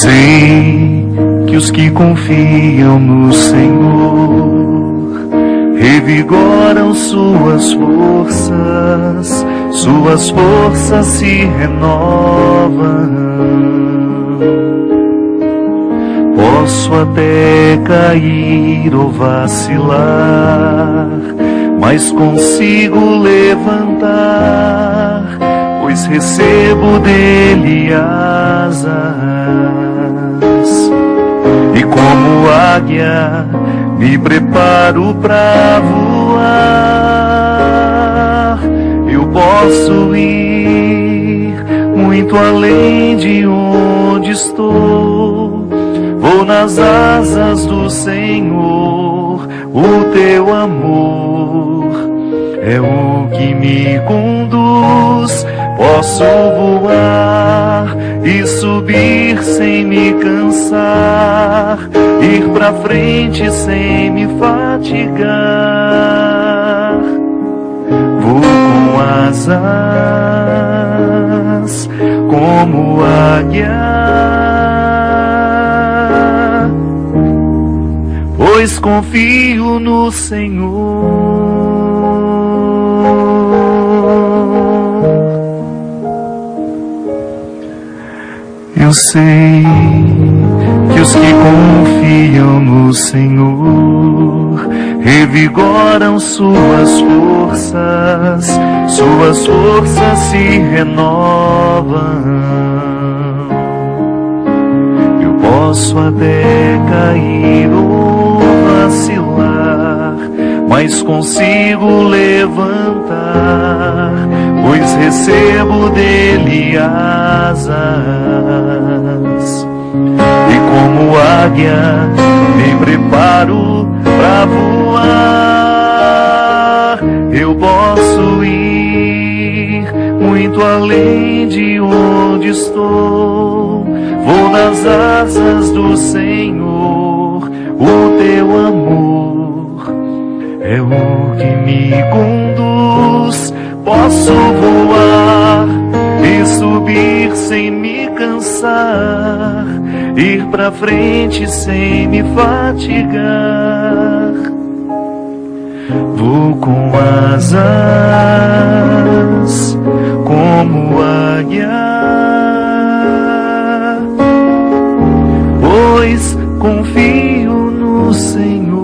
Sei que os que confiam no Senhor revigoram suas forças se renovam. Posso até cair ou vacilar, mas consigo levantar, pois recebo dele asas. E como águia me preparo para voar. Eu posso ir muito além de onde estou. Vou nas asas do Senhor. O teu amor é o que me conduz. Posso voar e subir sem me cansar, ir pra frente sem me fatigar. Vou com asas como águia, pois confio no Senhor. Eu sei que os que confiam no Senhor revigoram suas forças se renovam. Eu posso até cair ou vacilar, mas consigo levantar, pois recebo dele asas. E como águia me preparo para voar. Eu posso ir muito além de onde estou. Vou nas asas do Senhor. O teu amor é o que me conduz. Posso voar e subir sem me cansar, ir pra frente sem me fatigar. Vou com asas como águia, pois confio no Senhor.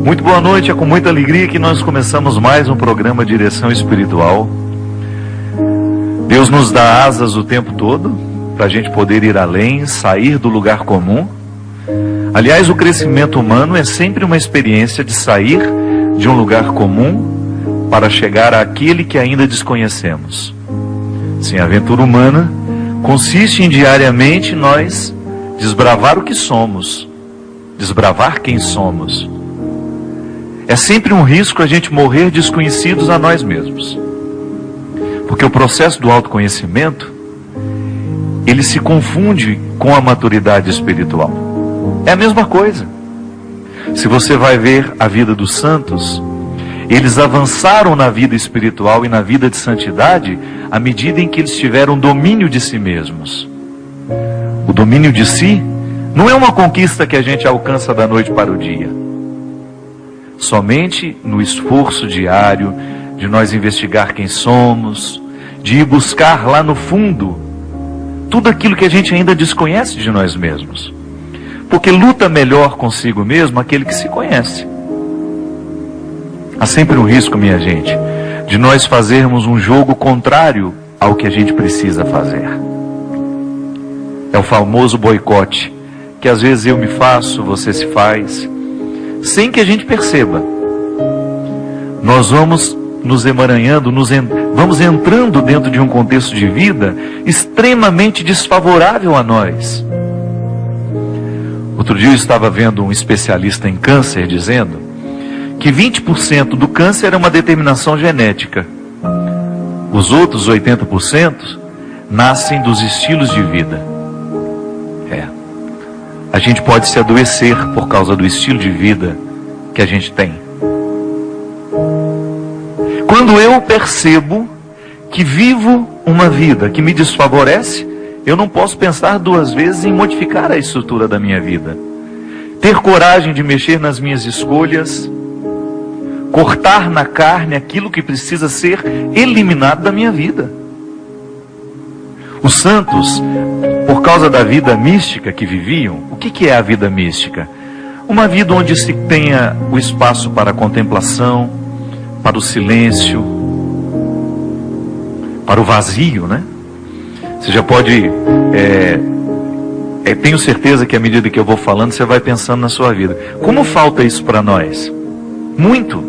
Muito boa noite, é com muita alegria que nós começamos mais um programa Direção Espiritual. Deus nos dá asas o tempo todo, para a gente poder ir além, sair do lugar comum. Aliás, o crescimento humano é sempre uma experiência de sair de um lugar comum para chegar àquele que ainda desconhecemos. Sim, a aventura humana consiste em diariamente nós desbravar o que somos, desbravar quem somos. É sempre um risco a gente morrer desconhecidos a nós mesmos. Porque o processo do autoconhecimento, ele se confunde com a maturidade espiritual. É a mesma coisa. Se você vai ver a vida dos santos, eles avançaram na vida espiritual e na vida de santidade à medida em que eles tiveram domínio de si mesmos. O domínio de si não é uma conquista que a gente alcança da noite para o dia. Somente no esforço diário de nós investigar quem somos, de ir buscar lá no fundo tudo aquilo que a gente ainda desconhece de nós mesmos. Porque luta melhor consigo mesmo aquele que se conhece. Há sempre um risco, minha gente, de nós fazermos um jogo contrário ao que a gente precisa fazer. É o famoso boicote, que às vezes eu me faço, você se faz, sem que a gente perceba. Nós vamos nos emaranhando, vamos entrando dentro de um contexto de vida extremamente desfavorável a nós. Outro dia eu estava vendo um especialista em câncer dizendo que 20% do câncer é uma determinação genética. Os outros 80% nascem dos estilos de vida. A gente pode se adoecer por causa do estilo de vida que a gente tem. Quando eu percebo que vivo uma vida que me desfavorece, eu não posso pensar duas vezes em modificar a estrutura da minha vida. Ter coragem de mexer nas minhas escolhas, cortar na carne aquilo que precisa ser eliminado da minha vida. Os santos, por causa da vida mística que viviam, o que é a vida mística? Uma vida onde se tenha o espaço para a contemplação, para o silêncio, para o vazio, né? Você já pode, tenho certeza que à medida que eu vou falando, você vai pensando na sua vida. Como falta isso para nós? Muito.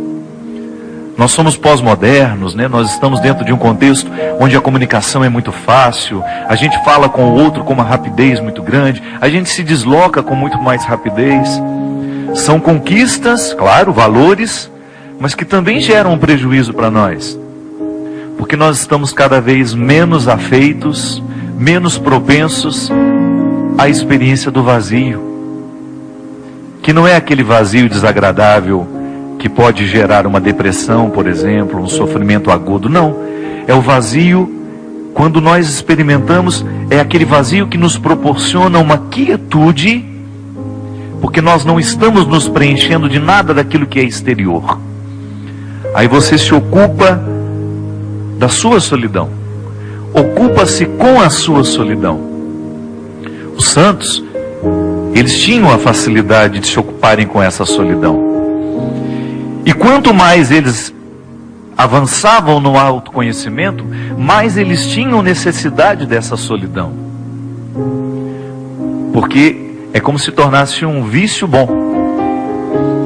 Nós somos pós-modernos, né? Nós estamos dentro de um contexto onde a comunicação é muito fácil, a gente fala com o outro com uma rapidez muito grande, a gente se desloca com muito mais rapidez. São conquistas, claro, valores, mas que também geram um prejuízo para nós. Porque nós estamos cada vez menos afeitos, menos propensos à experiência do vazio. Que não é aquele vazio desagradável que pode gerar uma depressão, por exemplo, um sofrimento agudo. Não, é o vazio, quando nós experimentamos, é aquele vazio que nos proporciona uma quietude, porque nós não estamos nos preenchendo de nada daquilo que é exterior. Aí você se ocupa da sua solidão, ocupa-se com a sua solidão. Os santos, eles tinham a facilidade de se ocuparem com essa solidão. E quanto mais eles avançavam no autoconhecimento, mais eles tinham necessidade dessa solidão. Porque é como se tornasse um vício bom.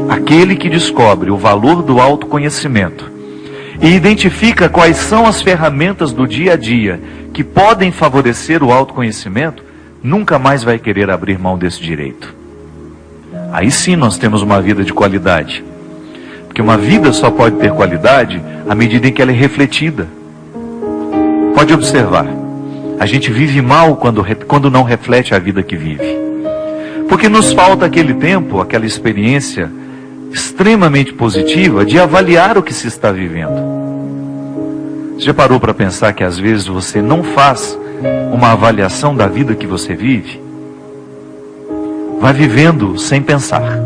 Aquele que descobre o valor do autoconhecimento e identifica quais são as ferramentas do dia a dia que podem favorecer o autoconhecimento, nunca mais vai querer abrir mão desse direito. Aí sim nós temos uma vida de qualidade. Porque uma vida só pode ter qualidade à medida em que ela é refletida. Pode observar, a gente vive mal quando não reflete a vida que vive. Porque nos falta aquele tempo, aquela experiência extremamente positiva de avaliar o que se está vivendo. Você já parou para pensar que às vezes você não faz uma avaliação da vida que você vive? Vai vivendo sem pensar.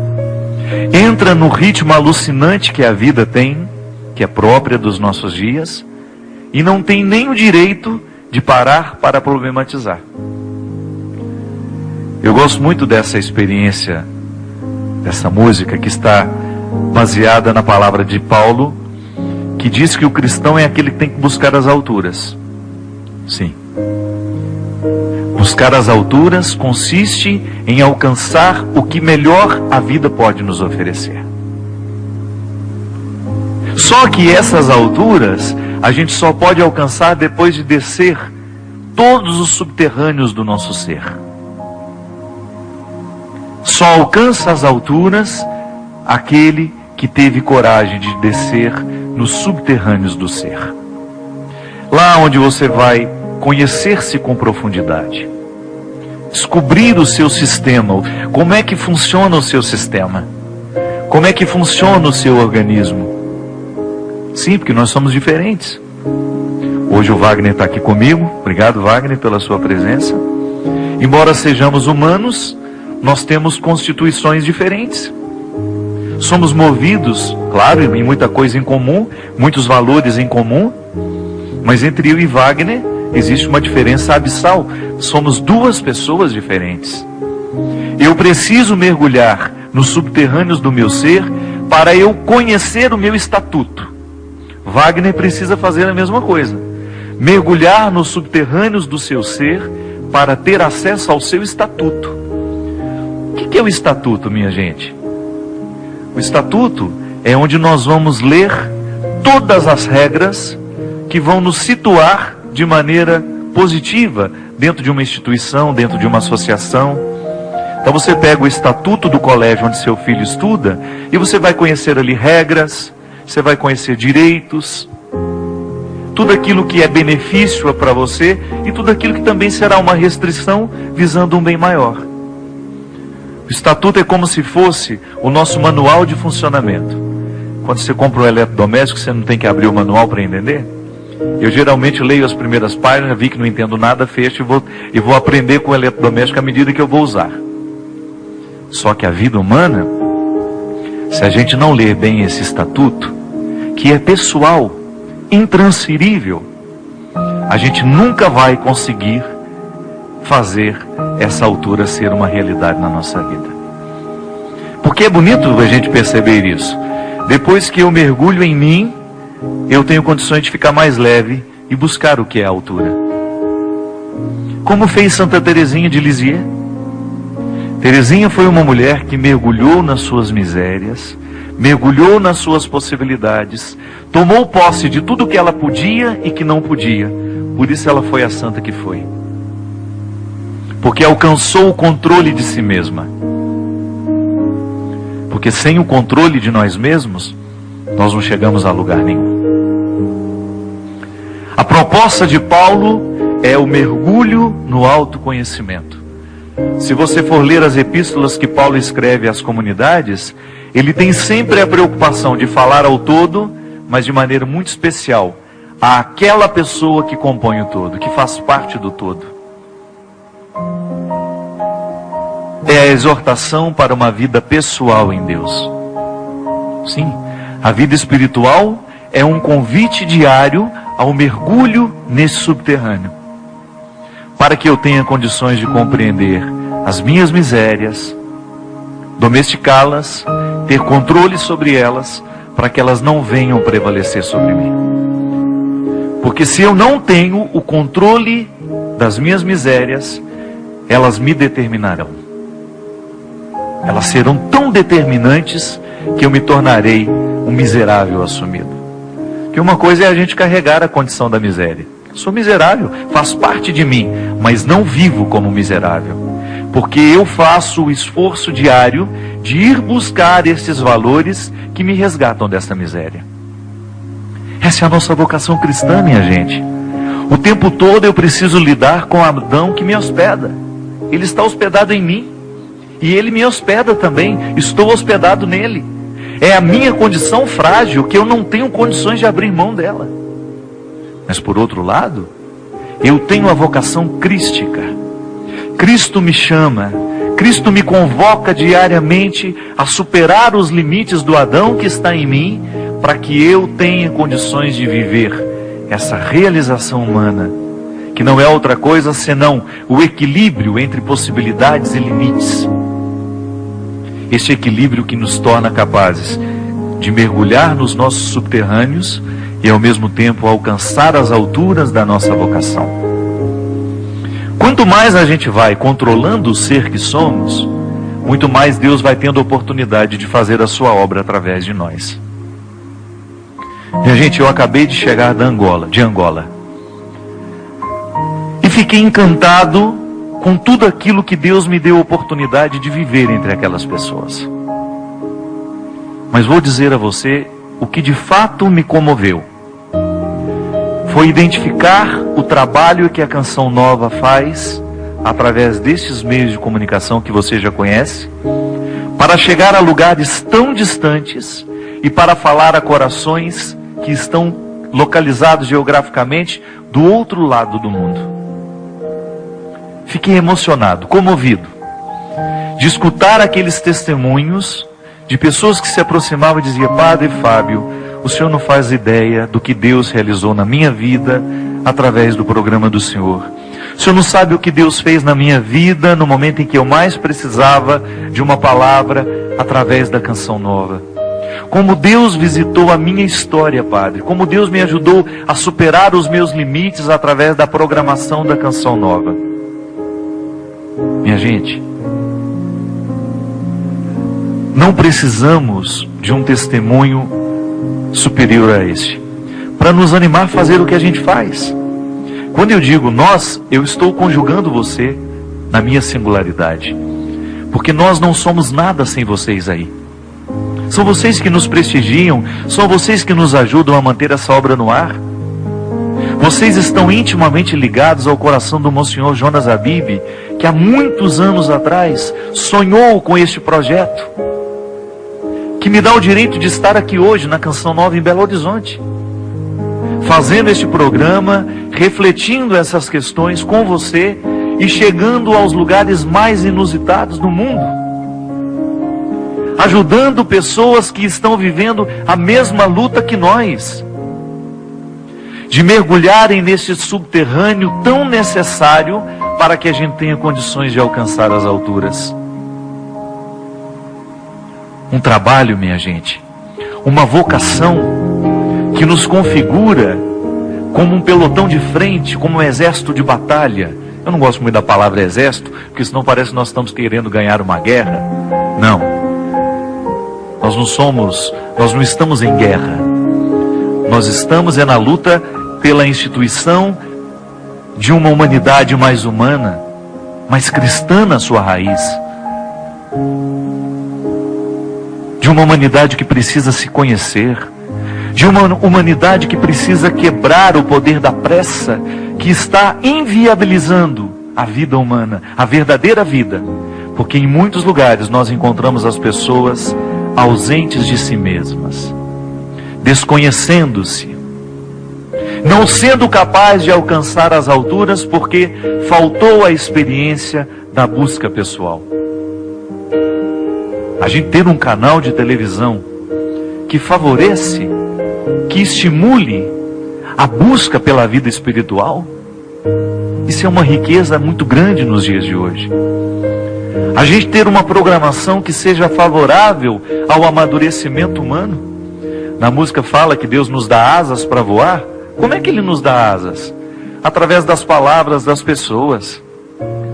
Entra no ritmo alucinante que a vida tem, que é própria dos nossos dias, e não tem nem o direito de parar para problematizar. Eu gosto muito dessa experiência, dessa música que está baseada na palavra de Paulo, que diz que o cristão é aquele que tem que buscar as alturas. Sim. Buscar as alturas consiste em alcançar o que melhor a vida pode nos oferecer. Só que essas alturas a gente só pode alcançar depois de descer todos os subterrâneos do nosso ser. Só alcança as alturas aquele que teve coragem de descer nos subterrâneos do ser. Lá onde você vai conhecer-se com profundidade, descobrir o seu sistema, como é que funciona o seu sistema, como é que funciona o seu organismo. Sim, porque nós somos diferentes. Hoje o Wagner está aqui comigo, obrigado Wagner pela sua presença. Embora sejamos humanos, nós temos constituições diferentes. Somos movidos, claro, em muita coisa em comum, muitos valores em comum, mas entre eu e Wagner existe uma diferença abissal. Somos duas pessoas diferentes. Eu preciso mergulhar nos subterrâneos do meu ser para eu conhecer o meu estatuto. Wagner precisa fazer a mesma coisa. Mergulhar nos subterrâneos do seu ser para ter acesso ao seu estatuto. O que é o estatuto, minha gente? O estatuto é onde nós vamos ler todas as regras que vão nos situar de maneira positiva dentro de uma instituição, dentro de uma associação. Então você pega o estatuto do colégio onde seu filho estuda e você vai conhecer ali regras, você vai conhecer direitos, tudo aquilo que é benefício para você e tudo aquilo que também será uma restrição visando um bem maior. O estatuto é como se fosse o nosso manual de funcionamento. Quando você compra um eletrodoméstico, você não tem que abrir o manual para entender? Eu geralmente leio as primeiras páginas, vi que não entendo nada, fecho e vou aprender com o eletrodoméstico à medida que eu vou usar. Só que a vida humana, se a gente não ler bem esse estatuto, que é pessoal, intransferível, a gente nunca vai conseguir fazer essa altura ser uma realidade na nossa vida. Porque é bonito a gente perceber isso. Depois que eu mergulho em mim, eu tenho condições de ficar mais leve e buscar o que é a altura. Como fez Santa Teresinha de Lisieux. Teresinha foi uma mulher que mergulhou nas suas misérias, mergulhou nas suas possibilidades, tomou posse de tudo que ela podia e que não podia. Por isso ela foi a santa que foi. Porque alcançou o controle de si mesma. Porque sem o controle de nós mesmos, nós não chegamos a lugar nenhum. A proposta de Paulo é o mergulho no autoconhecimento. Se você for ler as epístolas que Paulo escreve às comunidades, ele tem sempre a preocupação de falar ao todo, mas de maneira muito especial, àquela pessoa que compõe o todo, que faz parte do todo. É a exortação para uma vida pessoal em Deus. Sim, a vida espiritual é um convite diário ao mergulho nesse subterrâneo, para que eu tenha condições de compreender as minhas misérias, domesticá-las, ter controle sobre elas, para que elas não venham prevalecer sobre mim. Porque se eu não tenho o controle das minhas misérias, elas me determinarão. Elas serão tão determinantes que eu me tornarei um miserável assumido. Que uma coisa é a gente carregar a condição da miséria. Sou miserável, faz parte de mim, mas não vivo como miserável. Porque eu faço o esforço diário de ir buscar esses valores que me resgatam dessa miséria. Essa é a nossa vocação cristã, minha gente. O tempo todo eu preciso lidar com Adão que me hospeda. Ele está hospedado em mim. E ele me hospeda também. Estou hospedado nele. É a minha condição frágil que eu não tenho condições de abrir mão dela. Mas por outro lado, eu tenho a vocação crística. Cristo me chama, Cristo me convoca diariamente a superar os limites do Adão que está em mim, para que eu tenha condições de viver essa realização humana, que não é outra coisa senão o equilíbrio entre possibilidades e limites. Esse equilíbrio que nos torna capazes de mergulhar nos nossos subterrâneos e ao mesmo tempo alcançar as alturas da nossa vocação. Quanto mais a gente vai controlando o ser que somos, muito mais Deus vai tendo a oportunidade de fazer a sua obra através de nós. Minha gente, eu acabei de chegar de Angola. E fiquei encantado com tudo aquilo que Deus me deu a oportunidade de viver entre aquelas pessoas. Mas vou dizer a você o que de fato me comoveu. Foi identificar o trabalho que a Canção Nova faz, através destes meios de comunicação que você já conhece, para chegar a lugares tão distantes e para falar a corações que estão localizados geograficamente do outro lado do mundo. Fiquei emocionado, comovido, de escutar aqueles testemunhos de pessoas que se aproximavam e diziam: Padre Fábio, o senhor não faz ideia do que Deus realizou na minha vida através do programa do senhor. O senhor não sabe o que Deus fez na minha vida no momento em que eu mais precisava de uma palavra através da Canção Nova. Como Deus visitou a minha história, Padre. Como Deus me ajudou a superar os meus limites através da programação da Canção Nova. Minha gente, não precisamos de um testemunho superior a este para nos animar a fazer o que a gente faz. Quando eu digo nós, eu estou conjugando você na minha singularidade, porque nós não somos nada sem vocês aí. São vocês que nos prestigiam, são vocês que nos ajudam a manter essa obra no ar. Vocês estão intimamente ligados ao coração do Monsenhor Jonas Abib, que há muitos anos atrás sonhou com este projeto, que me dá o direito de estar aqui hoje na Canção Nova em Belo Horizonte, fazendo este programa, refletindo essas questões com você e chegando aos lugares mais inusitados do mundo, ajudando pessoas que estão vivendo a mesma luta que nós, de mergulharem nesse subterrâneo tão necessário para que a gente tenha condições de alcançar as alturas. Um trabalho, minha gente, uma vocação que nos configura como um pelotão de frente, como um exército de batalha. Eu não gosto muito da palavra exército, porque senão parece que nós estamos querendo ganhar uma guerra. Não. Nós não estamos em guerra. Nós estamos na luta pela instituição de uma humanidade mais humana, mais cristã na sua raiz. De uma humanidade que precisa se conhecer. De uma humanidade que precisa quebrar o poder da pressa que está inviabilizando a vida humana, a verdadeira vida. Porque em muitos lugares nós encontramos as pessoas ausentes de si mesmas, desconhecendo-se, não sendo capaz de alcançar as alturas porque faltou a experiência da busca pessoal. A gente ter um canal de televisão que favorece, que estimule a busca pela vida espiritual, isso é uma riqueza muito grande nos dias de hoje. A gente ter uma programação que seja favorável ao amadurecimento humano. Na música fala que Deus nos dá asas para voar. Como é que Ele nos dá asas? Através das palavras das pessoas.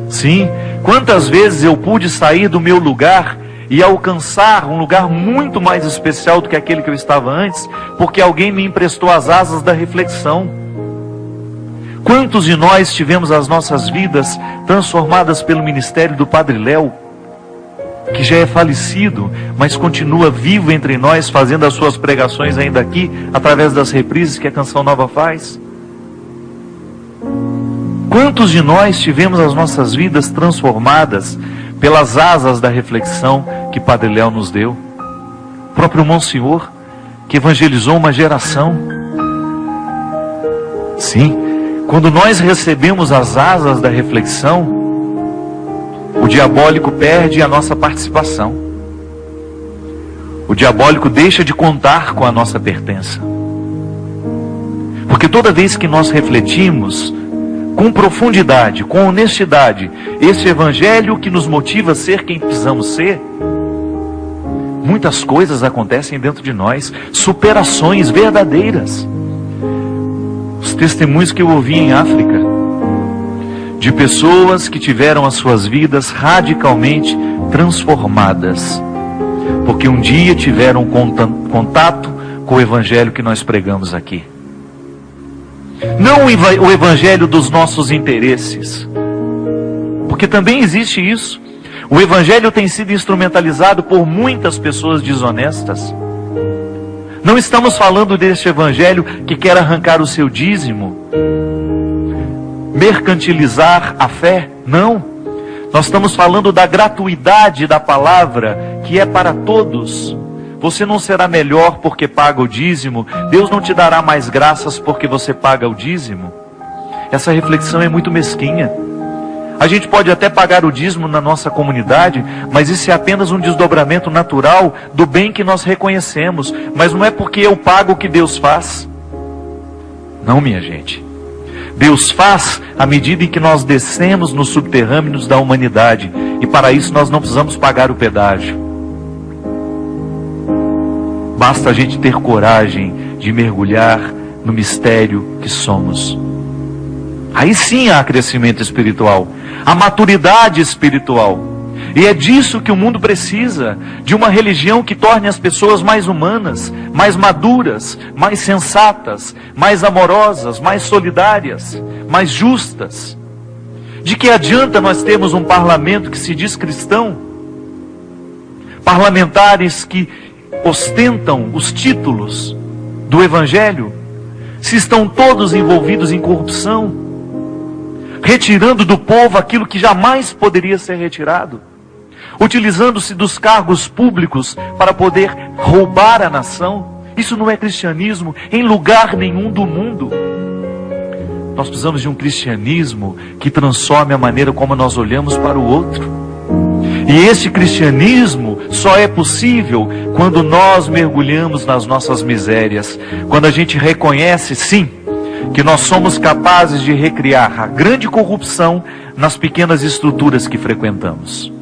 Sim, quantas vezes eu pude sair do meu lugar e alcançar um lugar muito mais especial do que aquele que eu estava antes, porque alguém me emprestou as asas da reflexão. Quantos de nós tivemos as nossas vidas transformadas pelo ministério do Padre Léo, que já é falecido, mas continua vivo entre nós, fazendo as suas pregações ainda aqui, através das reprises que a Canção Nova faz? Quantos de nós tivemos as nossas vidas transformadas pelas asas da reflexão que Padre Léo nos deu? O próprio Monsenhor, que evangelizou uma geração. Sim, quando nós recebemos as asas da reflexão, o diabólico perde a nossa participação. O diabólico deixa de contar com a nossa pertença. Porque toda vez que nós refletimos com profundidade, com honestidade, esse evangelho que nos motiva a ser quem precisamos ser, muitas coisas acontecem dentro de nós, superações verdadeiras. Os testemunhos que eu ouvi em África, de pessoas que tiveram as suas vidas radicalmente transformadas, porque um dia tiveram contato com o evangelho que nós pregamos aqui. Não o evangelho dos nossos interesses, porque também existe isso. O evangelho tem sido instrumentalizado por muitas pessoas desonestas. Não estamos falando deste evangelho que quer arrancar o seu dízimo, mercantilizar a fé. Não. Nós estamos falando da gratuidade da palavra, que é para todos. Você não será melhor porque paga o dízimo. Deus não te dará mais graças porque você paga o dízimo. Essa reflexão é muito mesquinha. A gente pode até pagar o dízimo na nossa comunidade, mas isso é apenas um desdobramento natural do bem que nós reconhecemos. Mas não é porque eu pago que Deus faz. Não, minha gente. Deus faz à medida em que nós descemos nos subterrâneos da humanidade. E para isso nós não precisamos pagar o pedágio. Basta a gente ter coragem de mergulhar no mistério que somos. Aí sim há crescimento espiritual, a maturidade espiritual. E é disso que o mundo precisa, de uma religião que torne as pessoas mais humanas, mais maduras, mais sensatas, mais amorosas, mais solidárias, mais justas. De que adianta nós termos um parlamento que se diz cristão? Parlamentares que ostentam os títulos do evangelho, se estão todos envolvidos em corrupção, retirando do povo aquilo que jamais poderia ser retirado, utilizando-se dos cargos públicos para poder roubar a nação Isso não é cristianismo em lugar nenhum do mundo. Nós precisamos de um cristianismo que transforme a maneira como nós olhamos para o outro. E esse cristianismo só é possível quando nós mergulhamos nas nossas misérias, quando a gente reconhece, sim, que nós somos capazes de recriar a grande corrupção nas pequenas estruturas que frequentamos.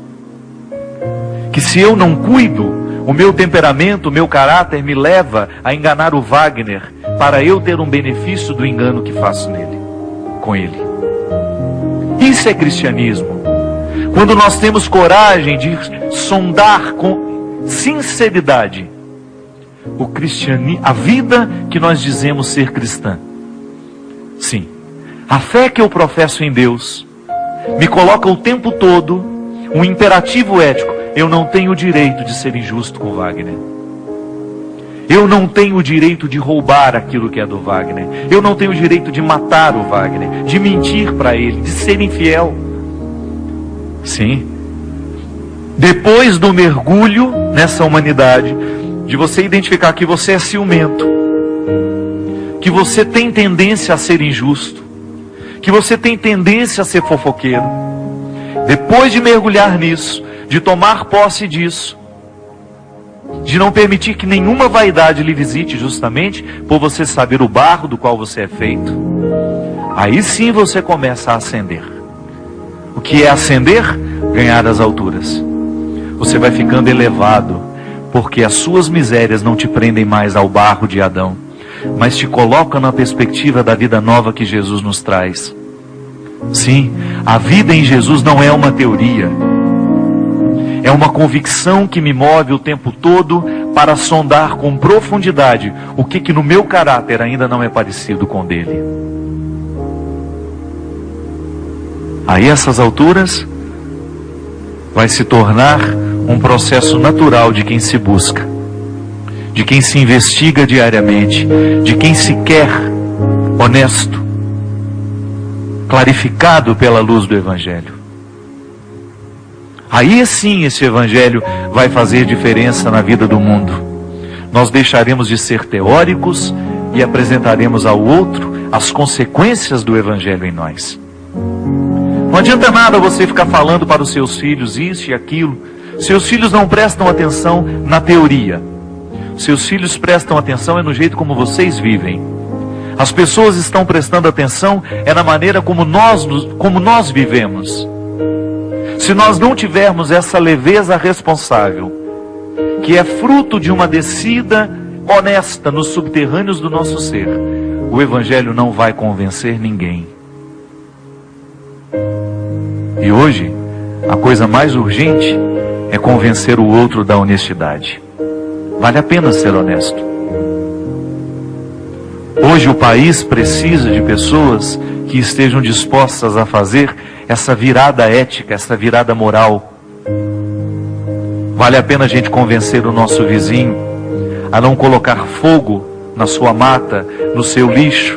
Que se eu não cuido, o meu temperamento, o meu caráter me leva a enganar o Wagner para eu ter um benefício do engano que faço com ele. Isso é cristianismo. Quando nós temos coragem de sondar com sinceridade a vida que nós dizemos ser cristã. Sim, a fé que eu professo em Deus me coloca o tempo todo um imperativo ético. Eu não tenho o direito de ser injusto com o Wagner. Eu não tenho o direito de roubar aquilo que é do Wagner. Eu não tenho o direito de matar o Wagner, de mentir para ele, de ser infiel. Sim. Depois do mergulho nessa humanidade, de você identificar que você é ciumento, que você tem tendência a ser injusto, que você tem tendência a ser fofoqueiro. Depois de mergulhar nisso, de tomar posse disso, de não permitir que nenhuma vaidade lhe visite, justamente por você saber o barro do qual você é feito, aí sim você começa a ascender. O que é ascender? Ganhar as alturas. Você vai ficando elevado, porque as suas misérias não te prendem mais ao barro de Adão, mas te colocam na perspectiva da vida nova que Jesus nos traz. Sim, a vida em Jesus não é uma teoria. É uma convicção que me move o tempo todo para sondar com profundidade o que no meu caráter ainda não é parecido com o dele. Aí essas alturas vai se tornar um processo natural de quem se busca, de quem se investiga diariamente, de quem se quer honesto, clarificado pela luz do Evangelho. Aí sim esse Evangelho vai fazer diferença na vida do mundo. Nós deixaremos de ser teóricos e apresentaremos ao outro as consequências do Evangelho em nós. Não adianta nada você ficar falando para os seus filhos isso e aquilo. Seus filhos não prestam atenção na teoria. Seus filhos prestam atenção no jeito como vocês vivem. As pessoas estão prestando atenção na maneira como nós vivemos. Se nós não tivermos essa leveza responsável, que é fruto de uma descida honesta nos subterrâneos do nosso ser, o Evangelho não vai convencer ninguém. E hoje, a coisa mais urgente é convencer o outro da honestidade. Vale a pena ser honesto. Hoje o país precisa de pessoas que estejam dispostas a fazer essa virada ética, essa virada moral. Vale a pena a gente convencer o nosso vizinho a não colocar fogo na sua mata, no seu lixo,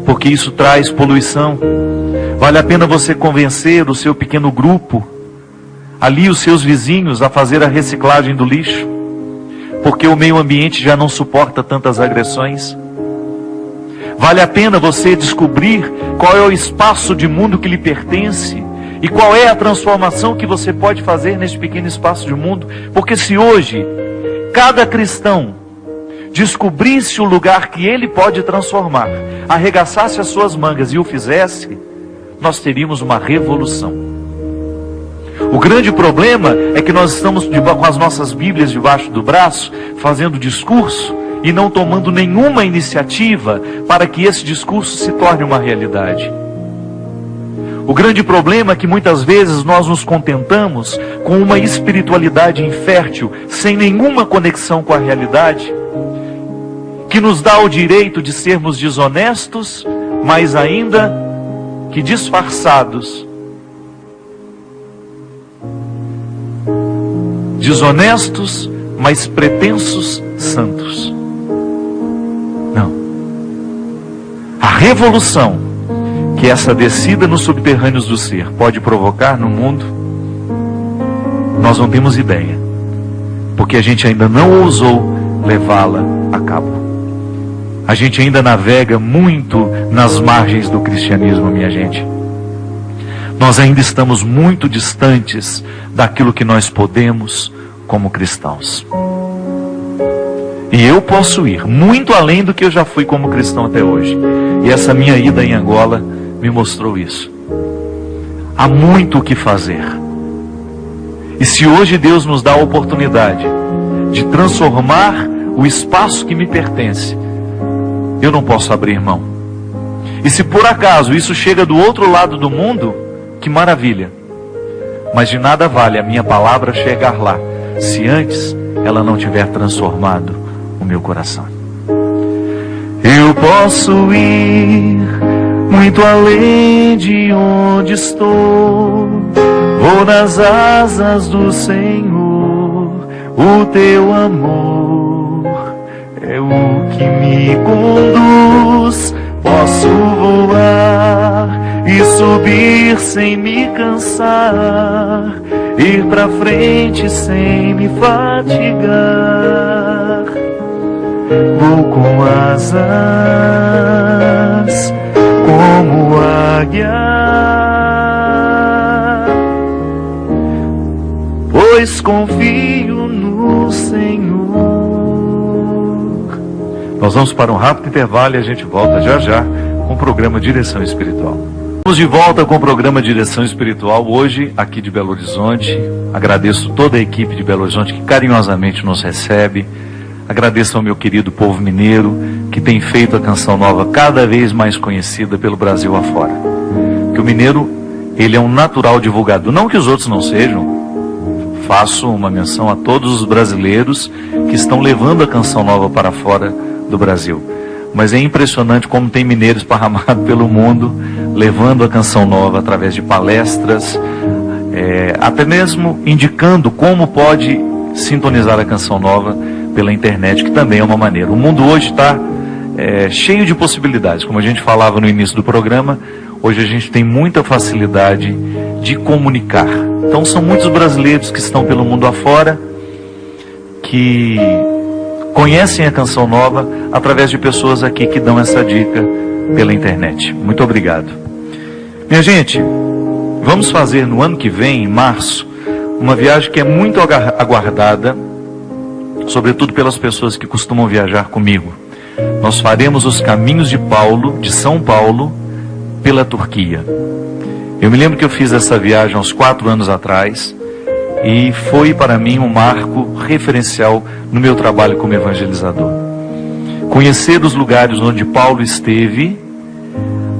porque isso traz poluição. Vale a pena você convencer o seu pequeno grupo, ali os seus vizinhos, a fazer a reciclagem do lixo, porque o meio ambiente já não suporta tantas agressões. Vale a pena você descobrir qual é o espaço de mundo que lhe pertence e qual é a transformação que você pode fazer nesse pequeno espaço de mundo. Porque se hoje cada cristão descobrisse o lugar que ele pode transformar, arregaçasse as suas mangas e o fizesse, nós teríamos uma revolução. O grande problema é que nós estamos com as nossas Bíblias debaixo do braço, fazendo discurso e não tomando nenhuma iniciativa para que esse discurso se torne uma realidade. O grande problema é que muitas vezes nós nos contentamos com uma espiritualidade infértil, sem nenhuma conexão com a realidade, que nos dá o direito de sermos desonestos, mas ainda que disfarçados. Desonestos, mas pretensos santos. Não. A revolução que essa descida nos subterrâneos do ser pode provocar no mundo, nós não temos ideia, porque a gente ainda não ousou levá-la a cabo. A gente ainda navega muito nas margens do cristianismo, minha gente. Nós ainda estamos muito distantes daquilo que nós podemos como cristãos. E eu posso ir muito além do que eu já fui como cristão até hoje. E essa minha ida em Angola me mostrou isso. Há muito o que fazer. E se hoje Deus nos dá a oportunidade de transformar o espaço que me pertence, eu não posso abrir mão. E se por acaso isso chega do outro lado do mundo, que maravilha. Mas de nada vale a minha palavra chegar lá, se antes ela não tiver transformado o meu coração. Eu posso ir muito além de onde estou. Vou nas asas do Senhor. O teu amor é o que me conduz. Posso voar e subir sem me cansar, ir pra frente sem me fatigar. Vou com asas como águia, pois confio no Senhor. Nós vamos para um rápido intervalo e a gente volta já já com o programa Direção Espiritual. Estamos de volta com o programa Direção Espiritual, hoje aqui de Belo Horizonte. Agradeço toda a equipe de Belo Horizonte que carinhosamente nos recebe. Agradeço ao meu querido povo mineiro, que tem feito a Canção Nova cada vez mais conhecida pelo Brasil afora. Porque o mineiro, ele é um natural divulgador. Não que os outros não sejam. Faço uma menção a todos os brasileiros que estão levando a Canção Nova para fora do Brasil. Mas é impressionante como tem mineiro esparramado pelo mundo, levando a Canção Nova através de palestras, até mesmo indicando como pode sintonizar a Canção Nova pela internet, que também é uma maneira. O mundo hoje está cheio de possibilidades, como a gente falava no início do programa. Hoje a gente tem muita facilidade de comunicar. Então são muitos brasileiros que estão pelo mundo afora, que conhecem a Canção Nova através de pessoas aqui que dão essa dica pela internet. Muito obrigado. Minha gente, vamos fazer no ano que vem, em março, uma viagem que é muito aguardada, sobretudo pelas pessoas que costumam viajar comigo. Nós faremos os caminhos de São Paulo, pela Turquia. Eu me lembro que eu fiz essa viagem há uns 4 anos atrás, e foi para mim um marco referencial no meu trabalho como evangelizador. Conhecer os lugares onde Paulo esteve,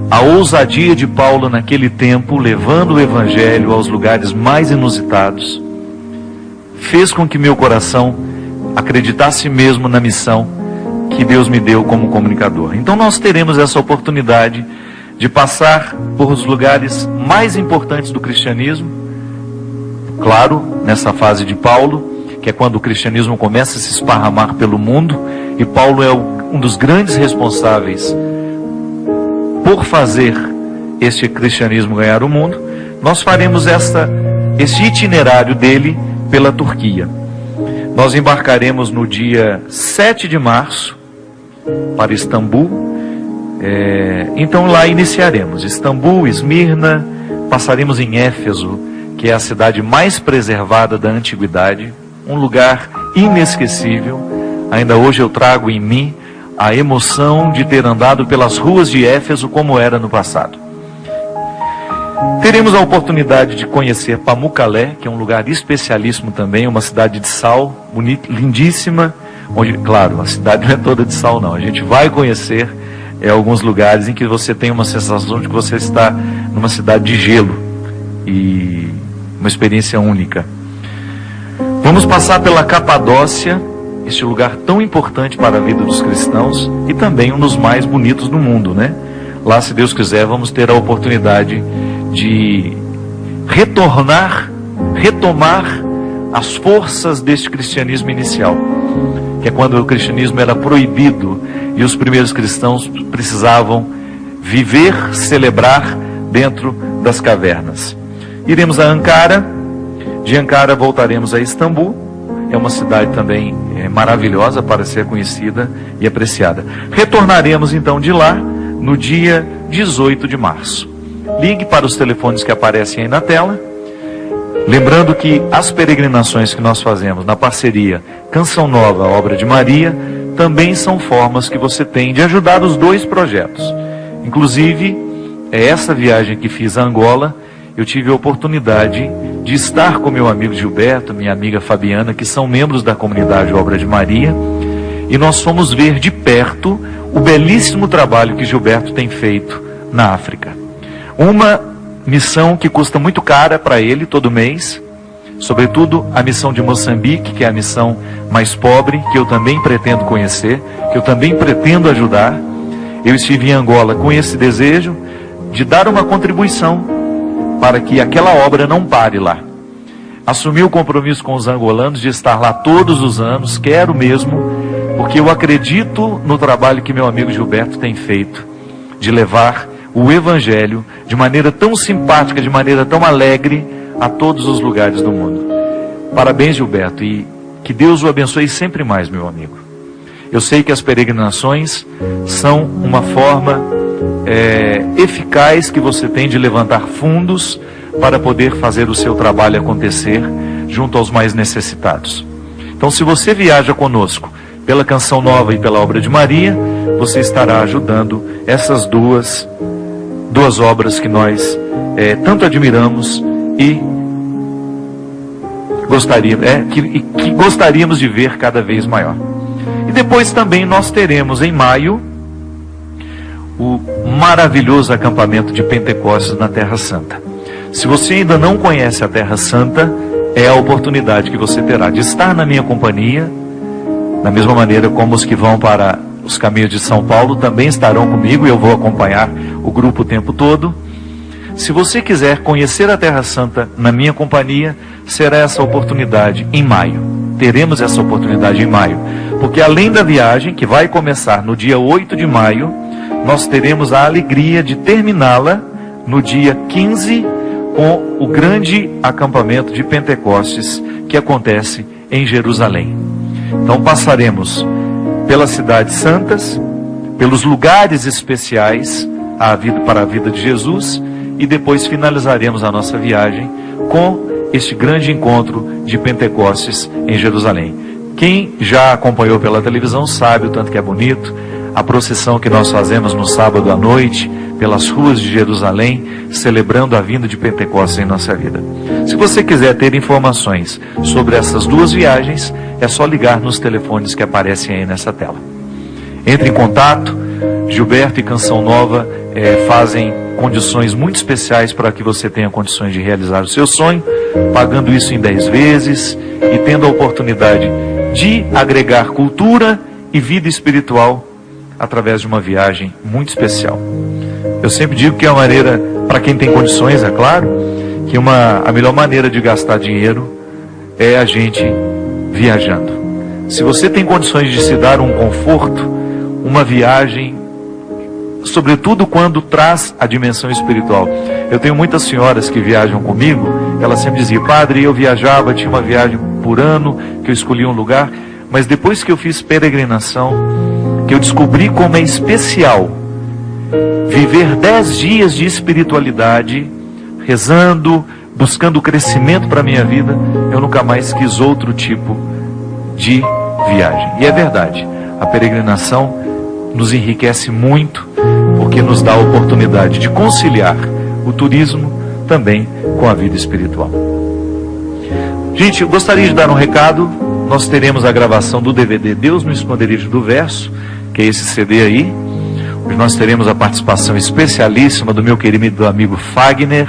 a ousadia de Paulo naquele tempo, levando o evangelho aos lugares mais inusitados, fez com que meu coração acreditasse mesmo na missão que Deus me deu como comunicador. Então nós teremos essa oportunidade de passar por os lugares mais importantes do cristianismo, claro, nessa fase de Paulo, que é quando o cristianismo começa a se esparramar pelo mundo, e Paulo é um dos grandes responsáveis por fazer este cristianismo ganhar o mundo. Nós faremos esse itinerário dele pela Turquia. Nós embarcaremos no dia 7 de março para Istambul. Então lá iniciaremos Istambul, Esmirna, passaremos em Éfeso, que é a cidade mais preservada da antiguidade, um lugar inesquecível. Ainda hoje eu trago em mim a emoção de ter andado pelas ruas de Éfeso como era no passado. Teremos a oportunidade de conhecer Pamukkale, que é um lugar especialíssimo também, uma cidade de sal, bonita, lindíssima, onde, claro, a cidade não é toda de sal não, a gente vai conhecer alguns lugares em que você tem uma sensação de que você está numa cidade de gelo, e uma experiência única. Vamos passar pela Capadócia, este lugar tão importante para a vida dos cristãos, e também um dos mais bonitos do mundo, né? Lá, se Deus quiser, vamos ter a oportunidade de retomar as forças deste cristianismo inicial, que é quando o cristianismo era proibido e os primeiros cristãos precisavam viver, celebrar dentro das cavernas. Iremos a Ankara, de Ankara voltaremos a Istambul, é uma cidade também maravilhosa para ser conhecida e apreciada. Retornaremos então de lá no dia 18 de março. Ligue para os telefones que aparecem aí na tela. Lembrando que as peregrinações que nós fazemos na parceria Canção Nova, Obra de Maria, também são formas que você tem de ajudar os dois projetos. Inclusive, essa viagem que fiz a Angola, eu tive a oportunidade de estar com meu amigo Gilberto, minha amiga Fabiana, que são membros da comunidade Obra de Maria, e nós fomos ver de perto o belíssimo trabalho que Gilberto tem feito na África. Uma missão que custa muito cara para ele todo mês, sobretudo a missão de Moçambique, que é a missão mais pobre, que eu também pretendo conhecer, que eu também pretendo ajudar. Eu estive em Angola com esse desejo de dar uma contribuição para que aquela obra não pare lá. Assumi o compromisso com os angolanos de estar lá todos os anos, quero mesmo, porque eu acredito no trabalho que meu amigo Gilberto tem feito, de levar o Evangelho de maneira tão simpática, de maneira tão alegre, a todos os lugares do mundo. Parabéns, Gilberto, e que Deus o abençoe sempre mais, meu amigo. Eu sei que as peregrinações são uma forma eficaz que você tem de levantar fundos para poder fazer o seu trabalho acontecer junto aos mais necessitados. Então, se você viaja conosco pela Canção Nova e pela Obra de Maria, você estará ajudando essas duas obras que nós tanto admiramos e gostaríamos de ver cada vez maior. E depois também nós teremos em maio o maravilhoso acampamento de Pentecostes na Terra Santa. Se você ainda não conhece a Terra Santa, é a oportunidade que você terá de estar na minha companhia, da mesma maneira como os que vão para os caminhos de São Paulo também estarão comigo, e eu vou acompanhar o grupo o tempo todo. Se você quiser conhecer a Terra Santa na minha companhia, será essa oportunidade em maio. Teremos essa oportunidade em maio, porque além da viagem, que vai começar no dia 8 de maio, nós teremos a alegria de terminá-la no dia 15, com o grande acampamento de Pentecostes, que acontece em Jerusalém. Então passaremos pelas cidades santas, pelos lugares especiais para a vida de Jesus, e depois finalizaremos a nossa viagem com este grande encontro de Pentecostes em Jerusalém. Quem já acompanhou pela televisão sabe o tanto que é bonito a procissão que nós fazemos no sábado à noite pelas ruas de Jerusalém, celebrando a vinda de Pentecostes em nossa vida. Se você quiser ter informações sobre essas duas viagens, é só ligar nos telefones que aparecem aí nessa tela. Entre em contato. Gilberto e Canção Nova fazem condições muito especiais para que você tenha condições de realizar o seu sonho, pagando isso em 10 vezes e tendo a oportunidade de agregar cultura e vida espiritual através de uma viagem muito especial. Eu sempre digo que é uma maneira, para quem tem condições, é claro, que a melhor maneira de gastar dinheiro é a gente viajando. Se você tem condições de se dar um conforto, uma viagem, sobretudo quando traz a dimensão espiritual. Eu tenho muitas senhoras que viajam comigo, elas sempre diziam: padre, eu viajava, tinha uma viagem por ano, que eu escolhia um lugar, mas depois que eu fiz peregrinação, que eu descobri como é especial viver 10 dias de espiritualidade, rezando, buscando crescimento para a minha vida, eu nunca mais quis outro tipo de viagem. E é verdade, a peregrinação nos enriquece muito, porque nos dá a oportunidade de conciliar o turismo também com a vida espiritual. Gente, eu gostaria de dar um recado. Nós teremos a gravação do DVD Deus no Esconderijo do Verso, que é esse CD aí. Hoje nós teremos a participação especialíssima do meu querido amigo Fagner,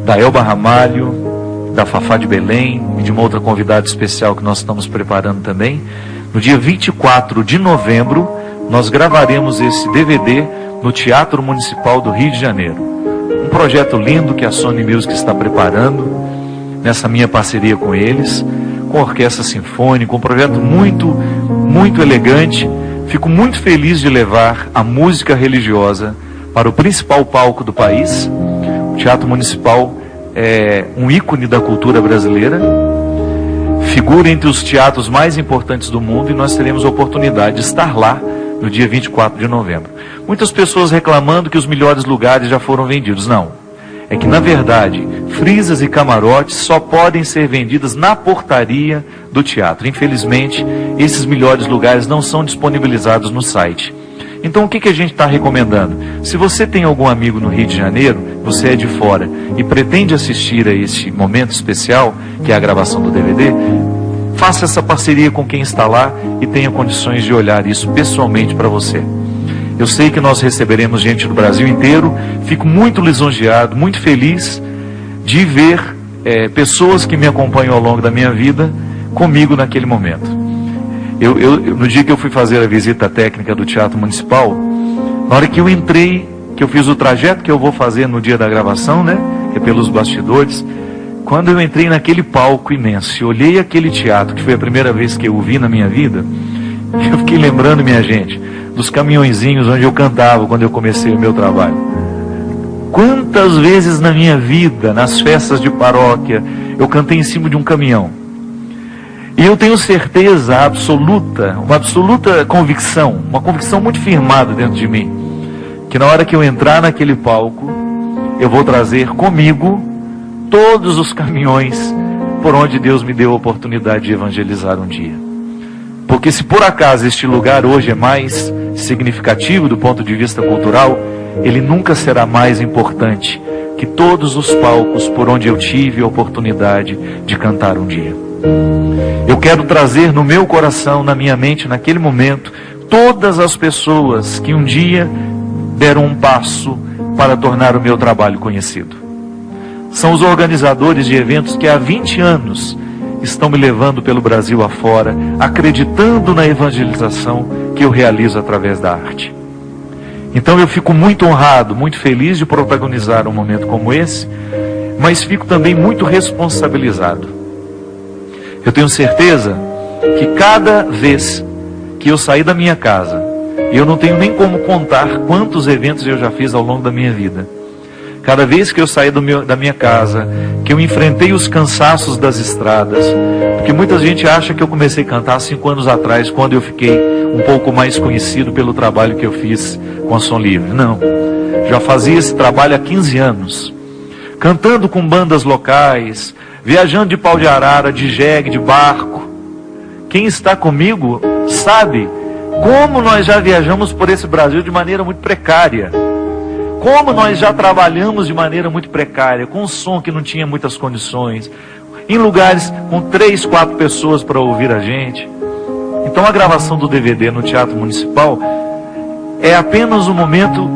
da Elba Ramalho, da Fafá de Belém e de uma outra convidada especial que nós estamos preparando também. No dia 24 de novembro, nós gravaremos esse DVD no Teatro Municipal do Rio de Janeiro. Um projeto lindo que a Sony Music está preparando, nessa minha parceria com eles, com a Orquestra Sinfônica, um projeto muito, muito elegante. Fico muito feliz de levar a música religiosa para o principal palco do país. O Teatro Municipal é um ícone da cultura brasileira. figura entre os teatros mais importantes do mundo, e nós teremos a oportunidade de estar lá no dia 24 de novembro. Muitas pessoas reclamando que os melhores lugares já foram vendidos. Não. É que, na verdade, frisas e camarotes só podem ser vendidas na portaria do teatro. Infelizmente, esses melhores lugares não são disponibilizados no site. Então, o que a gente está recomendando? Se você tem algum amigo no Rio de Janeiro, você é de fora e pretende assistir a esse momento especial, que é a gravação do DVD, faça essa parceria com quem está lá e tenha condições de olhar isso pessoalmente para você. Eu sei que nós receberemos gente do Brasil inteiro. Fico muito lisonjeado, muito feliz de ver pessoas que me acompanham ao longo da minha vida comigo naquele momento. No dia que eu fui fazer a visita técnica do Teatro Municipal, na hora que eu entrei, que eu fiz o trajeto que eu vou fazer no dia da gravação, né, que é pelos bastidores, quando eu entrei naquele palco imenso e olhei aquele teatro, que foi a primeira vez que eu o vi na minha vida, eu fiquei lembrando, minha gente, dos caminhõezinhos onde eu cantava quando eu comecei o meu trabalho. Quantas vezes na minha vida, nas festas de paróquia, eu cantei em cima de um caminhão. E eu tenho certeza absoluta, uma absoluta convicção, uma convicção muito firmada dentro de mim, que na hora que eu entrar naquele palco, eu vou trazer comigo todos os caminhões por onde Deus me deu a oportunidade de evangelizar um dia. Porque se por acaso este lugar hoje é mais significativo do ponto de vista cultural, ele nunca será mais importante que todos os palcos por onde eu tive a oportunidade de cantar um dia. Eu quero trazer no meu coração, na minha mente, naquele momento, todas as pessoas que um dia deram um passo para tornar o meu trabalho conhecido. São os organizadores de eventos que há 20 anos estão me levando pelo Brasil afora, acreditando na evangelização que eu realizo através da arte. Então eu fico muito honrado, muito feliz de protagonizar um momento como esse, mas fico também muito responsabilizado. Eu tenho certeza que cada vez que eu sair da minha casa, e eu não tenho nem como contar quantos eventos eu já fiz ao longo da minha vida, cada vez que eu saí da minha casa, que eu enfrentei os cansaços das estradas, porque muita gente acha que eu comecei a cantar 5 anos atrás, quando eu fiquei um pouco mais conhecido pelo trabalho que eu fiz com a Som Livre. Não, já fazia esse trabalho há 15 anos, cantando com bandas locais, viajando de pau de arara, de jegue, de barco. Quem está comigo sabe como nós já viajamos por esse Brasil de maneira muito precária. Como nós já trabalhamos de maneira muito precária, com um som que não tinha muitas condições, em lugares com 3, 4 pessoas para ouvir a gente. Então a gravação do DVD no Teatro Municipal é apenas um momento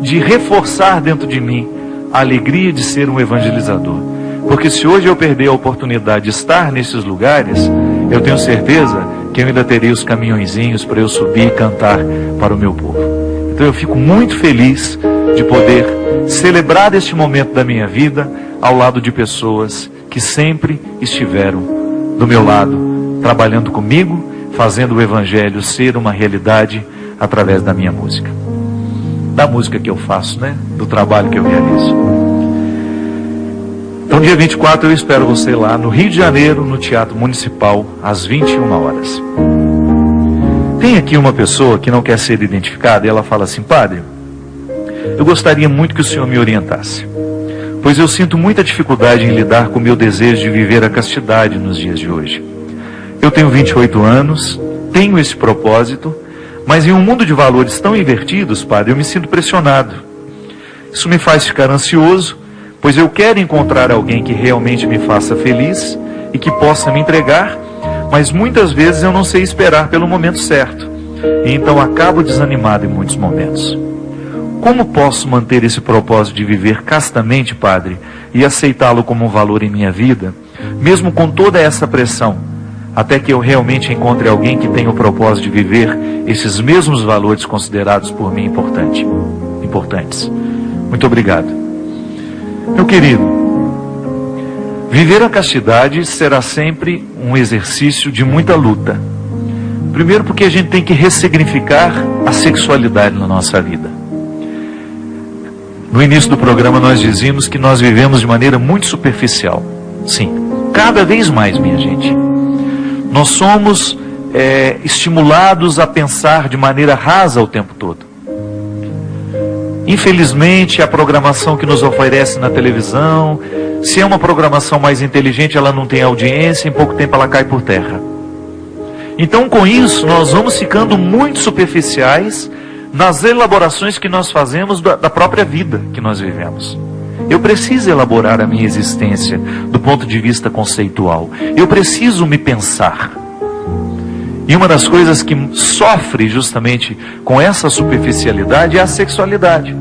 de reforçar dentro de mim a alegria de ser um evangelizador. Porque se hoje eu perder a oportunidade de estar nesses lugares, eu tenho certeza que eu ainda terei os caminhõezinhos para eu subir e cantar para o meu povo. Então eu fico muito feliz de poder celebrar este momento da minha vida ao lado de pessoas que sempre estiveram do meu lado, trabalhando comigo, fazendo o Evangelho ser uma realidade através da minha música. Da música que eu faço, né? Do trabalho que eu realizo. Então, dia 24, eu espero você lá no Rio de Janeiro, no Teatro Municipal, às 21 horas. Tem aqui uma pessoa que não quer ser identificada e ela fala assim: padre, eu gostaria muito que o senhor me orientasse, pois eu sinto muita dificuldade em lidar com o meu desejo de viver a castidade nos dias de hoje. Eu tenho 28 anos, tenho esse propósito, mas em um mundo de valores tão invertidos, padre, eu me sinto pressionado. Isso me faz ficar ansioso, pois eu quero encontrar alguém que realmente me faça feliz e que possa me entregar, mas muitas vezes eu não sei esperar pelo momento certo, e então acabo desanimado em muitos momentos. Como posso manter esse propósito de viver castamente, padre, e aceitá-lo como um valor em minha vida, mesmo com toda essa pressão, até que eu realmente encontre alguém que tenha o propósito de viver esses mesmos valores considerados por mim importantes? Muito obrigado. Meu querido, viver a castidade será sempre um exercício de muita luta. Primeiro porque a gente tem que ressignificar a sexualidade na nossa vida. No início do programa nós dizíamos que nós vivemos de maneira muito superficial. Sim, cada vez mais, minha gente. Nós somos estimulados a pensar de maneira rasa o tempo todo. Infelizmente, a programação que nos oferece na televisão, se é uma programação mais inteligente, ela não tem audiência, em pouco tempo ela cai por terra. Então, com isso, nós vamos ficando muito superficiais nas elaborações que nós fazemos da própria vida que nós vivemos. Eu preciso elaborar a minha existência do ponto de vista conceitual. Eu preciso me pensar. E uma das coisas que sofre justamente com essa superficialidade é a sexualidade.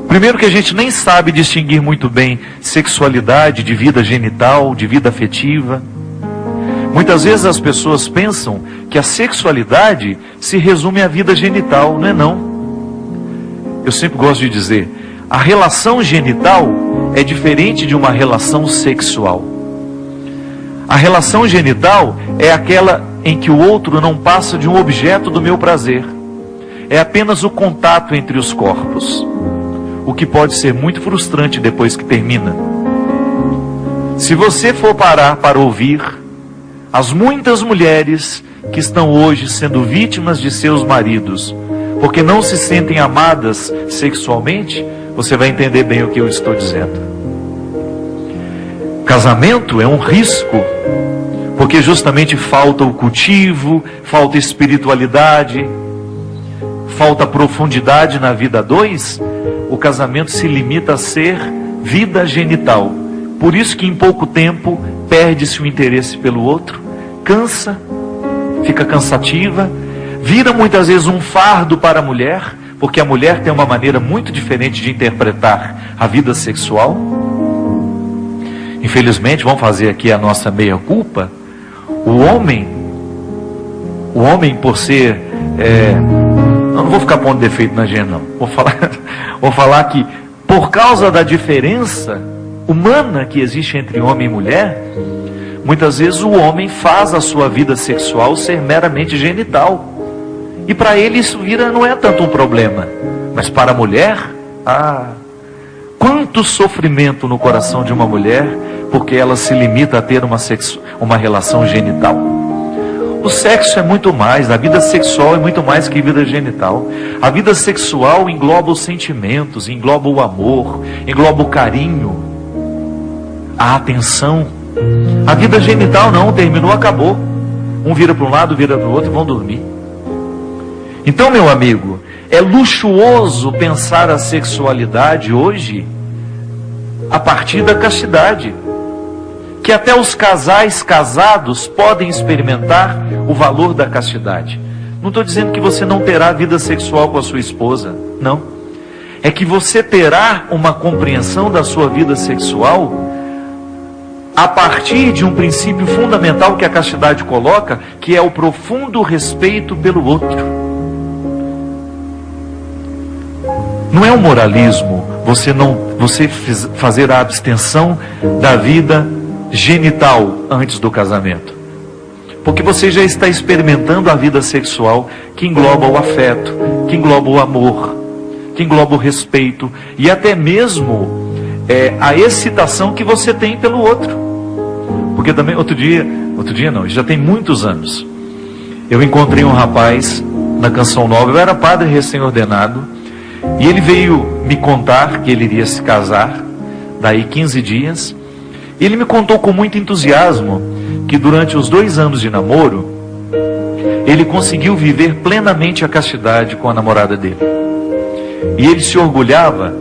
Primeiro que a gente nem sabe distinguir muito bem sexualidade de vida genital, de vida afetiva. Muitas vezes as pessoas pensam que a sexualidade se resume à vida genital, não é não. Eu sempre gosto de dizer, a relação genital é diferente de uma relação sexual. A relação genital é aquela em que o outro não passa de um objeto do meu prazer. É apenas o contato entre os corpos, o que pode ser muito frustrante depois que termina. Se você for parar para ouvir as muitas mulheres que estão hoje sendo vítimas de seus maridos, porque não se sentem amadas sexualmente, você vai entender bem o que eu estou dizendo. Casamento é um risco, porque justamente falta o cultivo, falta espiritualidade, falta profundidade na vida a dois. O casamento se limita a ser vida genital. Por isso que em pouco tempo perde-se o interesse pelo outro, cansa, fica cansativa, vira muitas vezes um fardo para a mulher, porque a mulher tem uma maneira muito diferente de interpretar a vida sexual. Infelizmente, vamos fazer aqui a nossa meia-culpa. O homem por ser... não vou ficar pondo defeito na gente, não. Vou falar que, por causa da diferença humana que existe entre homem e mulher, muitas vezes o homem faz a sua vida sexual ser meramente genital. E para ele isso não é tanto um problema. Mas para a mulher, quanto sofrimento no coração de uma mulher, porque ela se limita a ter uma relação genital. O sexo é muito mais, a vida sexual é muito mais que vida genital. A vida sexual engloba os sentimentos, engloba o amor, engloba o carinho, a atenção. A vida genital não, terminou, acabou. Um vira para um lado, vira para o outro e vão dormir. Então, meu amigo, é luxuoso pensar a sexualidade hoje a partir da castidade. Que até os casais casados podem experimentar o valor da castidade. Não estou dizendo que você não terá vida sexual com a sua esposa, não. É que você terá uma compreensão da sua vida sexual a partir de um princípio fundamental que a castidade coloca, que é o profundo respeito pelo outro. Não é um moralismo você fazer a abstenção da vida genital antes do casamento, porque você já está experimentando a vida sexual que engloba o afeto, que engloba o amor, que engloba o respeito e até mesmo a excitação que você tem pelo outro. Porque também outro dia não, já tem muitos anos, eu encontrei um rapaz na Canção Nova. Eu era padre recém-ordenado e ele veio me contar que ele iria se casar daí 15 dias. Ele me contou com muito entusiasmo que durante os 2 anos de namoro, ele conseguiu viver plenamente a castidade com a namorada dele. E ele se orgulhava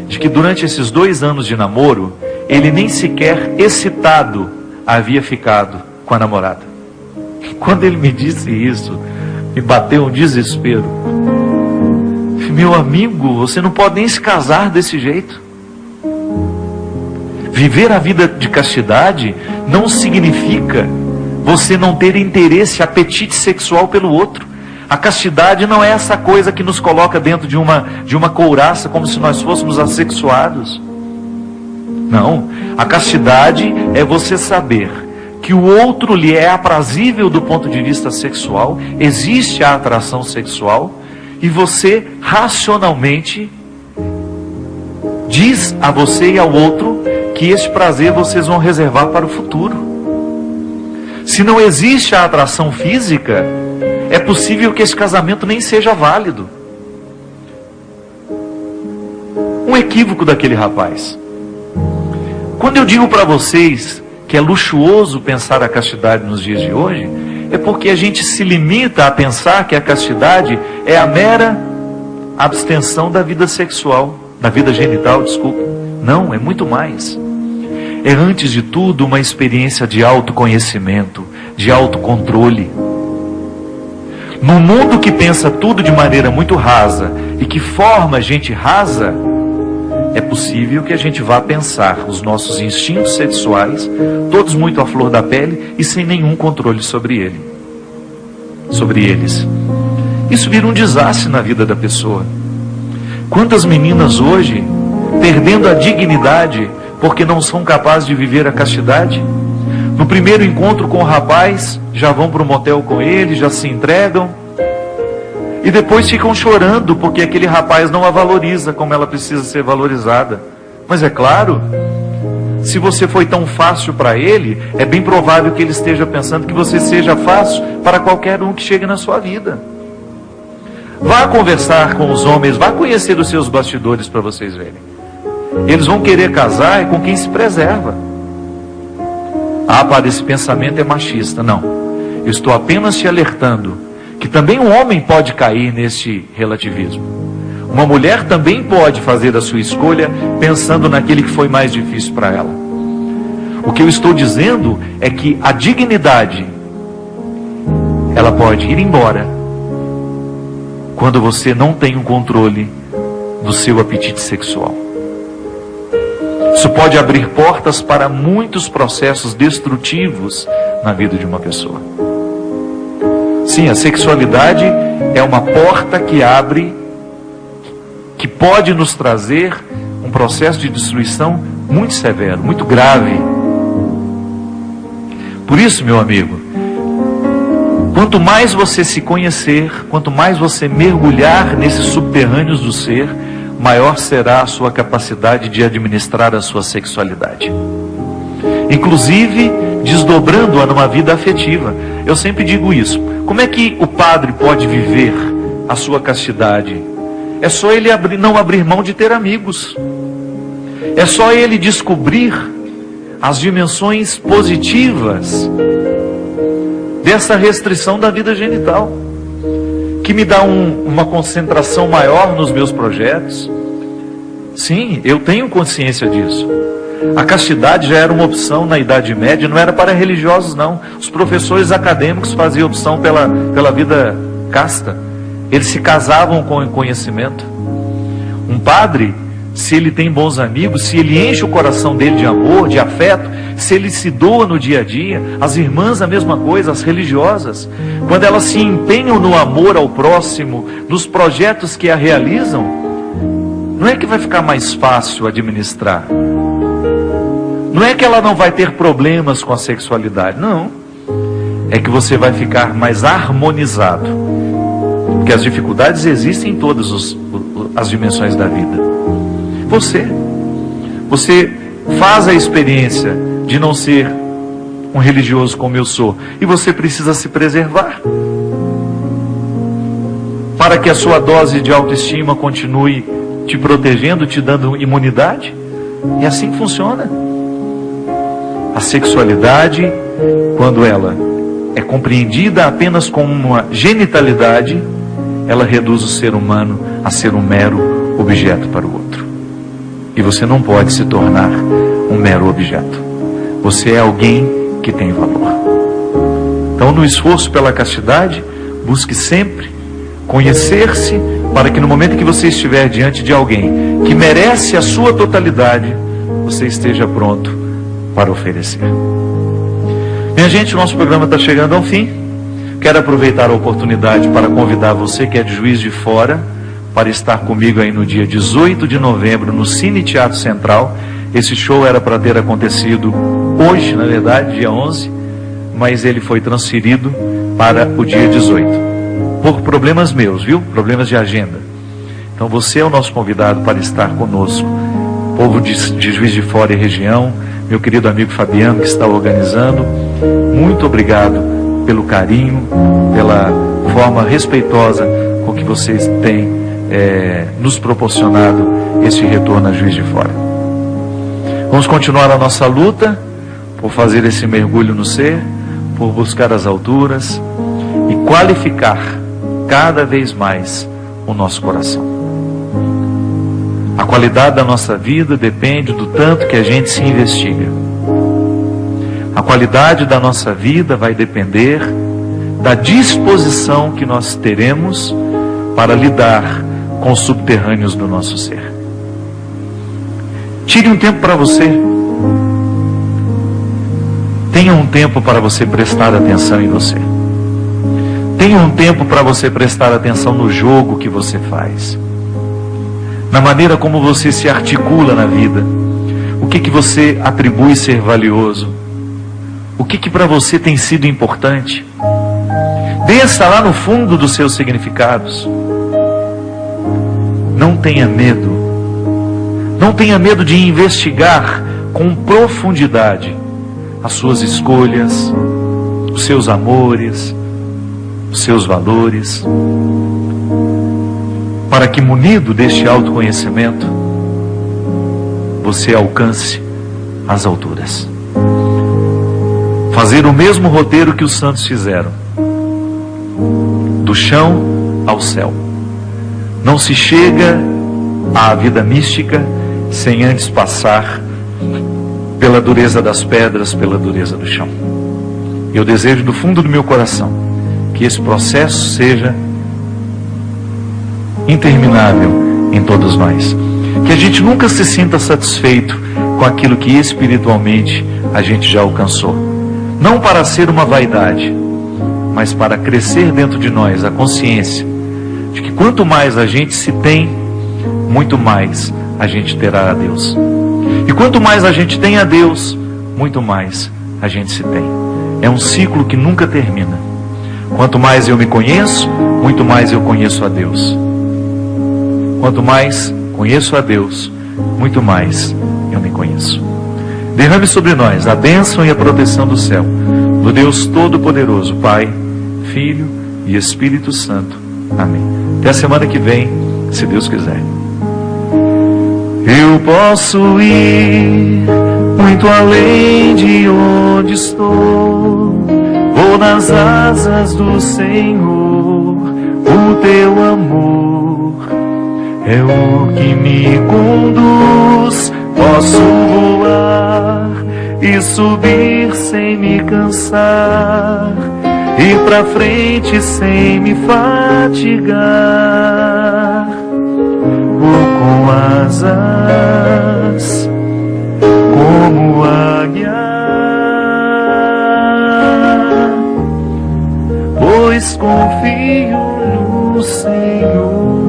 de que durante esses 2 anos de namoro, ele nem sequer excitado havia ficado com a namorada. Quando ele me disse isso, me bateu um desespero. Meu amigo, você não pode nem se casar desse jeito. Viver a vida de castidade não significa você não ter interesse, apetite sexual pelo outro. A castidade não é essa coisa que nos coloca dentro de uma couraça como se nós fôssemos assexuados. Não, a castidade é você saber que o outro lhe é aprazível do ponto de vista sexual, existe a atração sexual, e você racionalmente diz a você e ao outro que esse prazer vocês vão reservar para o futuro. Se não existe a atração física, é possível que esse casamento nem seja válido. Um equívoco daquele rapaz. Quando eu digo para vocês que é luxuoso pensar a castidade nos dias de hoje, é porque a gente se limita a pensar que a castidade é a mera abstenção da vida sexual, da vida genital, desculpa. Não, é muito mais. É antes de tudo uma experiência de autoconhecimento, de autocontrole. Num mundo que pensa tudo de maneira muito rasa e que forma gente rasa, é possível que a gente vá pensar os nossos instintos sexuais, todos muito à flor da pele e sem nenhum controle sobre eles. Isso vira um desastre na vida da pessoa. Quantas meninas hoje, perdendo a dignidade, porque não são capazes de viver a castidade, no primeiro encontro com o rapaz, já vão para o motel com ele, já se entregam, e depois ficam chorando porque aquele rapaz não a valoriza como ela precisa ser valorizada. Mas é claro, se você foi tão fácil para ele, é bem provável que ele esteja pensando que você seja fácil para qualquer um que chegue na sua vida. Vá conversar com os homens, vá conhecer os seus bastidores para vocês verem. Eles vão querer casar com quem se preserva. Ah, para esse pensamento é machista. Não, eu estou apenas te alertando que também um homem pode cair nesse relativismo. Uma mulher também pode fazer a sua escolha pensando naquele que foi mais difícil para ela. O que eu estou dizendo é que a dignidade, ela pode ir embora quando você não tem um controle do seu apetite sexual. Isso pode abrir portas para muitos processos destrutivos na vida de uma pessoa. Sim, a sexualidade é uma porta que abre, que pode nos trazer um processo de destruição muito severo, muito grave. Por isso, meu amigo, quanto mais você se conhecer, quanto mais você mergulhar nesses subterrâneos do ser, maior será a sua capacidade de administrar a sua sexualidade. Inclusive, desdobrando-a numa vida afetiva. Eu sempre digo isso. Como é que o padre pode viver a sua castidade? É só ele não abrir mão de ter amigos. É só ele descobrir as dimensões positivas dessa restrição da vida genital, que me dá uma concentração maior nos meus projetos. Sim, eu tenho consciência disso. A castidade já era uma opção na Idade Média, não era para religiosos não. Os professores acadêmicos faziam opção pela vida casta. Eles se casavam com o conhecimento. Um padre, se ele tem bons amigos, se ele enche o coração dele de amor, de afeto, se ele se doa no dia a dia, as irmãs a mesma coisa, as religiosas, quando elas se empenham no amor ao próximo, nos projetos que a realizam, não é que vai ficar mais fácil administrar. Não é que ela não vai ter problemas com a sexualidade, não. É que você vai ficar mais harmonizado. Porque as dificuldades existem em todas as dimensões da vida. Você faz a experiência de não ser um religioso como eu sou. E você precisa se preservar. Para que a sua dose de autoestima continue te protegendo, te dando imunidade. É assim que funciona. A sexualidade, quando ela é compreendida apenas como uma genitalidade, ela reduz o ser humano a ser um mero objeto para o outro. E você não pode se tornar um mero objeto. Você é alguém que tem valor. Então, no esforço pela castidade, busque sempre conhecer-se, para que no momento que você estiver diante de alguém que merece a sua totalidade, você esteja pronto para oferecer. Minha gente, o nosso programa está chegando ao fim. Quero aproveitar a oportunidade para convidar você que é de Juiz de Fora para estar comigo aí no dia 18 de novembro no Cine Teatro Central. Esse show era para ter acontecido hoje, na verdade, dia 11, mas ele foi transferido para o dia 18 por problemas meus, viu? Problemas de agenda. Então você é o nosso convidado para estar conosco. Povo de Juiz de Fora e região, meu querido amigo Fabiano, que está organizando. Muito obrigado pelo carinho, pela forma respeitosa com que vocês têm nos proporcionado esse retorno a Juiz de Fora. Vamos continuar a nossa luta por fazer esse mergulho no ser, por buscar as alturas e qualificar cada vez mais o nosso coração. A qualidade da nossa vida depende do tanto que a gente se investiga. A qualidade da nossa vida vai depender da disposição que nós teremos para lidar com os subterrâneos do nosso ser. Tire um tempo para você. Tenha um tempo para você prestar atenção em você. Tenha um tempo para você prestar atenção no jogo que você faz, na maneira como você se articula na vida. O que você atribui ser valioso? O que para você tem sido importante? Desça lá no fundo dos seus significados. Não tenha medo. Não tenha medo de investigar com profundidade as suas escolhas, os seus amores, os seus valores, para que, munido deste autoconhecimento, você alcance as alturas. Fazer o mesmo roteiro que os santos fizeram, do chão ao céu. Não se chega à vida mística sem antes passar pela dureza das pedras, pela dureza do chão. Eu desejo do fundo do meu coração que esse processo seja interminável em todos nós. Que a gente nunca se sinta satisfeito com aquilo que espiritualmente a gente já alcançou. Não para ser uma vaidade, mas para crescer dentro de nós a consciência de que quanto mais a gente se tem, muito mais a gente terá a Deus. E quanto mais a gente tem a Deus, muito mais a gente se tem. É um ciclo que nunca termina. Quanto mais eu me conheço, muito mais eu conheço a Deus. Quanto mais conheço a Deus, muito mais eu me conheço. Derrame sobre nós a bênção e a proteção do céu, do Deus Todo-Poderoso, Pai, Filho e Espírito Santo. Amém. Até a semana que vem, se Deus quiser. Eu posso ir muito além de onde estou. Vou nas asas do Senhor. O teu amor é o que me conduz. Posso voar e subir sem me cansar, ir pra frente sem me fatigar. Vou com asas como águia, pois confio no Senhor.